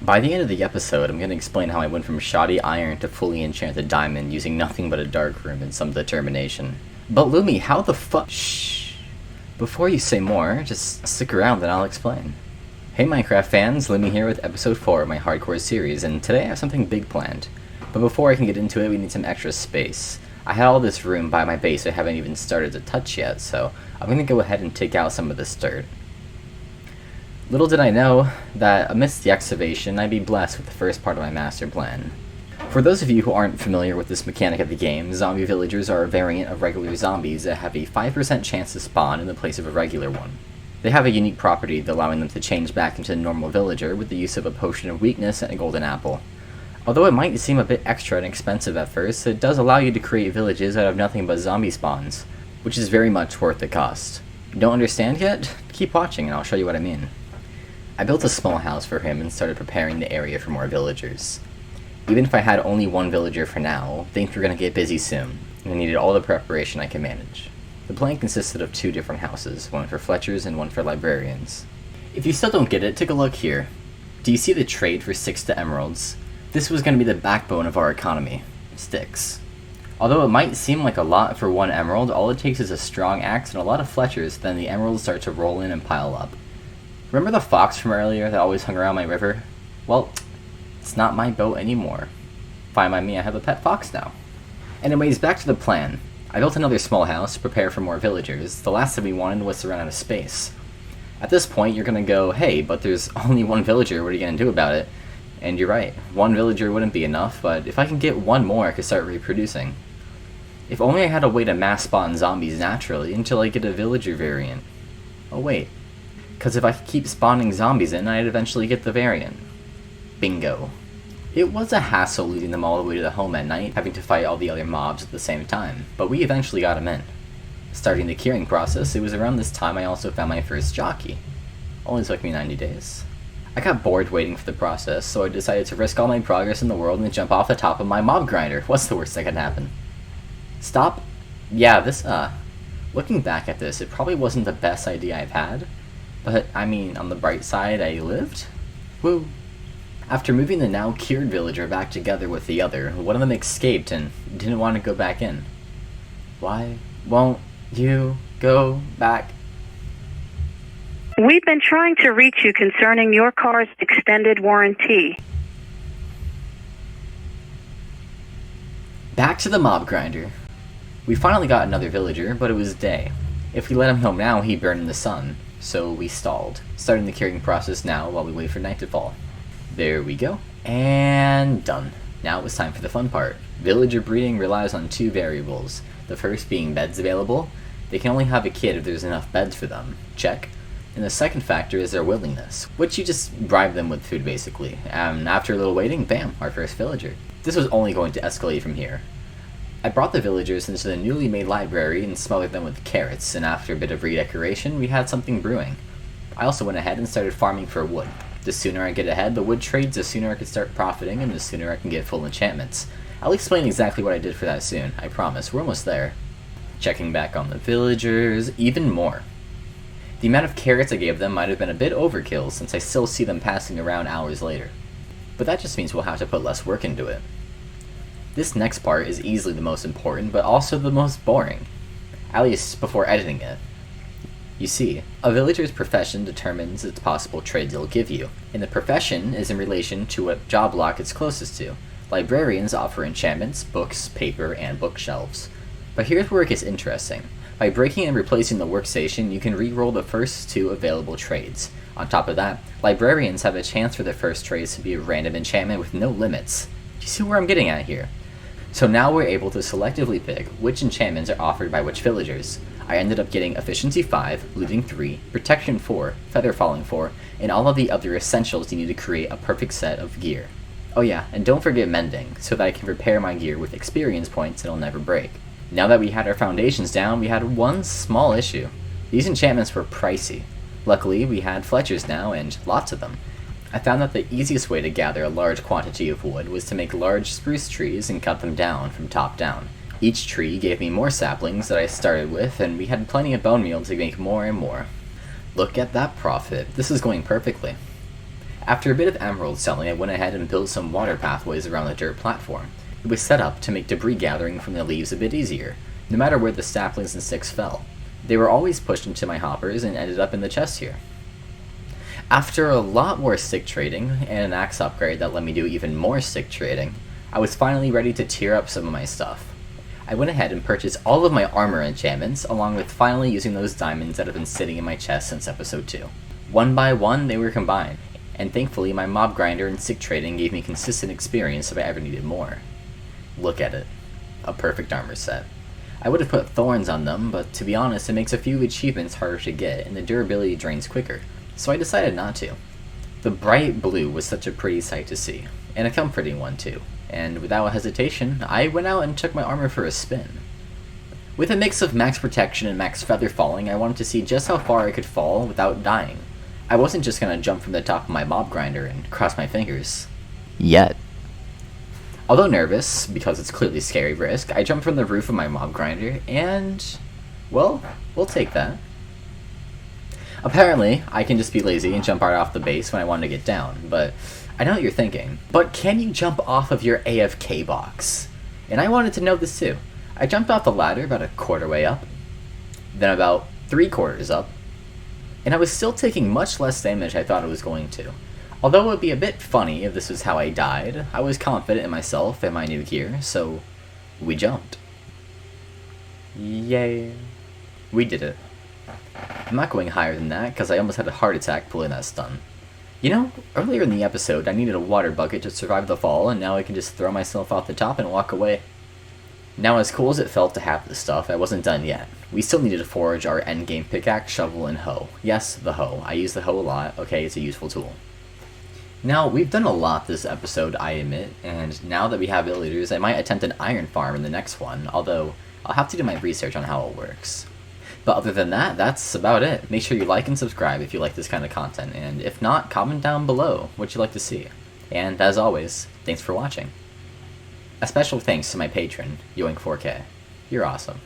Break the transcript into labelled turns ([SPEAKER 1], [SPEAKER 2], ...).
[SPEAKER 1] By the end of the episode, I'm going to explain how I went from shoddy iron to fully enchanted diamond using nothing but a dark room and some determination. But Lumi, how the fuck? Shh. Before you say more, just stick around and I'll explain. Hey Minecraft fans, Lumi here with episode 4 of my hardcore series, and today I have something big planned. But before I can get into it, we need some extra space. I had all this room by my base I haven't even started to touch yet, so I'm going to go ahead and take out some of this dirt. Little did I know that amidst the excavation, I'd be blessed with the first part of my master plan. For those of you who aren't familiar with this mechanic of the game, zombie villagers are a variant of regular zombies that have a 5% chance to spawn in the place of a regular one. They have a unique property allowing them to change back into a normal villager with the use of a potion of weakness and a golden apple. Although it might seem a bit extra and expensive at first, it does allow you to create villages out of nothing but zombie spawns, which is very much worth the cost. Don't understand yet? Keep watching and I'll show you what I mean. I built a small house for him and started preparing the area for more villagers. Even if I had only one villager for now, things were going to get busy soon, and I needed all the preparation I could manage. The plan consisted of 2 different houses, one for Fletchers and one for librarians. If you still don't get it, take a look here. Do you see the trade for 6 to emeralds? This was going to be the backbone of our economy. Sticks. Although it might seem like a lot for 1 emerald, all it takes is a strong axe and a lot of Fletchers, then the emeralds start to roll in and pile up. Remember the fox from earlier that always hung around my river? Well, it's not my boat anymore. Fine by me, I have a pet fox now. Anyways, back to the plan. I built another small house to prepare for more villagers. The last thing we wanted was to run out of space. At this point, you're gonna go, hey, but there's only 1 villager, what are you gonna do about it? And you're right, 1 villager wouldn't be enough, but if I can get 1 more, I could start reproducing. If only I had a way to mass spawn zombies naturally until I get a villager variant. Oh wait. Because if I could keep spawning zombies in, I'd eventually get the variant. Bingo. It was a hassle leading them all the way to the home at night, having to fight all the other mobs at the same time, but we eventually got them in. Starting the curing process, it was around this time I also found my first jockey. Only took me 90 days. I got bored waiting for the process, so I decided to risk all my progress in the world and jump off the top of my mob grinder. What's the worst that could happen? Stop? Yeah, looking back at this, it probably wasn't the best idea I've had. But, I mean, on the bright side, I lived? Woo! After moving the now cured villager back together with the other, one of them escaped and didn't want to go back in. Why won't you go back?
[SPEAKER 2] We've been trying to reach you concerning your car's extended warranty.
[SPEAKER 1] Back to the mob grinder. We finally got another villager, but it was day. If we let him home now, he'd burn in the sun. So we stalled, starting the curing process now while we wait for night to fall. There we go. And done. Now it was time for the fun part. Villager breeding relies on 2 variables. The first being beds available. They can only have a kid if there's enough beds for them. Check. And the second factor is their willingness, which you just bribe them with food basically. And after a little waiting, bam, our first villager. This was only going to escalate from here. I brought the villagers into the newly made library and smothered them with carrots, and after a bit of redecoration, we had something brewing. I also went ahead and started farming for wood. The sooner I get ahead the wood trades, the sooner I can start profiting, and the sooner I can get full enchantments. I'll explain exactly what I did for that soon, I promise. We're almost there. Checking back on the villagers, even more. The amount of carrots I gave them might have been a bit overkill, since I still see them passing around hours later. But that just means we'll have to put less work into it. This next part is easily the most important, but also the most boring. At least before editing it. You see, a villager's profession determines its possible trades it'll give you, and the profession is in relation to what job block it's closest to. Librarians offer enchantments, books, paper, and bookshelves. But here's where it gets interesting. By breaking and replacing the workstation, you can re-roll the first 2 available trades. On top of that, librarians have a chance for their first trades to be a random enchantment with no limits. Do you see where I'm getting at here? So now we're able to selectively pick which enchantments are offered by which villagers. I ended up getting Efficiency 5, Looting 3, Protection 4, Feather Falling 4, and all of the other essentials you need to create a perfect set of gear. Oh yeah, and don't forget Mending, so that I can repair my gear with experience points and it'll never break. Now that we had our foundations down, we had one small issue. These enchantments were pricey. Luckily, we had Fletchers now, and lots of them. I found that the easiest way to gather a large quantity of wood was to make large spruce trees and cut them down from top down. Each tree gave me more saplings that I started with, and we had plenty of bone meal to make more and more. Look at that profit. This is going perfectly. After a bit of emerald selling, I went ahead and built some water pathways around the dirt platform. It was set up to make debris gathering from the leaves a bit easier, no matter where the saplings and sticks fell. They were always pushed into my hoppers and ended up in the chest here. After a lot more stick trading, and an axe upgrade that let me do even more stick trading, I was finally ready to tier up some of my stuff. I went ahead and purchased all of my armor enchantments, along with finally using those diamonds that have been sitting in my chest since episode 2. One by one, they were combined, and thankfully my mob grinder and stick trading gave me consistent experience if I ever needed more. Look at it. A perfect armor set. I would have put thorns on them, but to be honest, it makes a few achievements harder to get, and the durability drains quicker, so I decided not to. The bright blue was such a pretty sight to see, and a comforting one too, and without hesitation, I went out and took my armor for a spin. With a mix of max protection and max feather falling, I wanted to see just how far I could fall without dying. I wasn't just gonna jump from the top of my mob grinder and cross my fingers. Yet. Although nervous, because it's clearly scary risk, I jumped from the roof of my mob grinder, and, well, we'll take that. Apparently, I can just be lazy and jump right off the base when I want to get down, but I know what you're thinking. But can you jump off of your AFK box? And I wanted to know this too. I jumped off the ladder about a quarter way up, then about 3/4 up, and I was still taking much less damage I thought I was going to. Although it would be a bit funny if this was how I died, I was confident in myself and my new gear, so we jumped. Yay. We did it. I'm not going higher than that, because I almost had a heart attack pulling that stun. You know, earlier in the episode I needed a water bucket to survive the fall, and now I can just throw myself off the top and walk away. Now, as cool as it felt to have this stuff, I wasn't done yet. We still needed to forge our endgame pickaxe, shovel, and hoe. Yes, the hoe. I use the hoe a lot. Okay, it's a useful tool. Now, we've done a lot this episode, I admit, and now that we have villagers, I might attempt an iron farm in the next one, although I'll have to do my research on how it works. But other than that, that's about it. Make sure you like and subscribe if you like this kind of content, and if not, comment down below what you'd like to see. And as always, thanks for watching. A special thanks to my patron, Yoink4K. You're awesome.